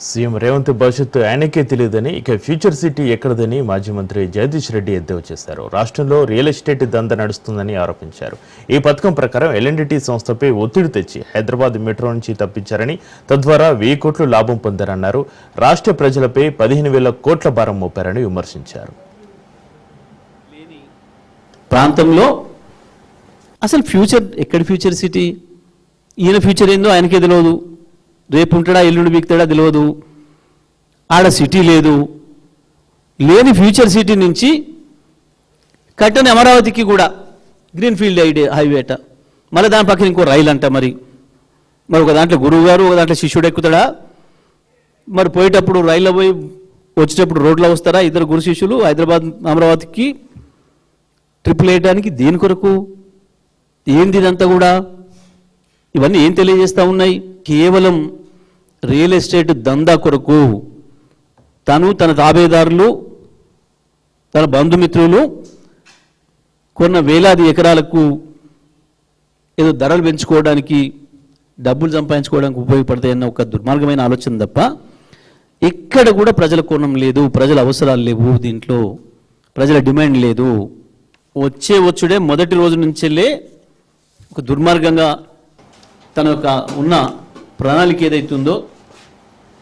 CM Revanth భవిష్యత్తు ఆయనకే తెలియదని, ఇక ఫ్యూచర్ సిటీ ఎక్కడదని మాజీ మంత్రి జగదీష్ రెడ్డి ఎద్దేవా చేశారు. రాష్ట్రంలో రియల్ ఎస్టేట్ దందా నడుస్తుందని ఆరోపించారు. ఈ పథకం ప్రకారం ఎల్ఎండ్టీ సంస్థపై ఒత్తిడి తెచ్చి హైదరాబాద్ మెట్రో నుంచి తప్పించారని, తద్వారా 1000 కోట్లు లాభం పొందారన్నారు. రాష్ట్ర ప్రజలపై 15,000 కోట్ల భారం మోపారని విమర్శించారు. ప్రాంతంలో అసలు ఫ్యూచర్ ఎక్కడ ఫ్యూచర్ సిటీ? ఈయన ఫ్యూచర్ ఏందో ఆయనకే తెలియదు. రేపు ఉంటాడా ఎల్లుండి బీక్తాడా తెలియదు. ఆడ సిటీ లేదు. లేని ఫ్యూచర్ సిటీ నుంచి కట్టని అమరావతికి కూడా గ్రీన్ఫీల్డ్ హైవే అట, మళ్ళీ దాని పక్కన ఇంకో రైలు అంట. మరి ఒక దాంట్లో గురువు గారు, ఒక దాంట్లో శిష్యుడు ఎక్కుతాడా? మరి పోయేటప్పుడు రైల్లో పోయి వచ్చేటప్పుడు రోడ్లో వస్తారా ఇద్దరు గురు శిష్యులు? హైదరాబాద్ అమరావతికి ట్రిపుల్ వేయడానికి దేని కొరకు? ఏంది ఇదంతా కూడా? ఇవన్నీ ఏం తెలియజేస్తూ ఉన్నాయి? కేవలం రియల్ ఎస్టేట్ దందా కొరకు తను, తన తాబేదారులు, తన బంధుమిత్రులు కొన్న వేలాది ఎకరాలకు ఏదో ధరలు పెంచుకోవడానికి, డబ్బులు సంపాదించుకోవడానికి ఉపయోగపడతాయన్న ఒక దుర్మార్గమైన ఆలోచన తప్ప ఎక్కడ కూడా ప్రజల కోణం లేదు, ప్రజల అవసరాలు లేవు, దీంట్లో ప్రజల డిమాండ్ లేదు. వచ్చుడే మొదటి రోజు నుంచెల్లే ఒక దుర్మార్గంగా తన యొక్క ఉన్న ప్రణాళిక ఏదైతుందో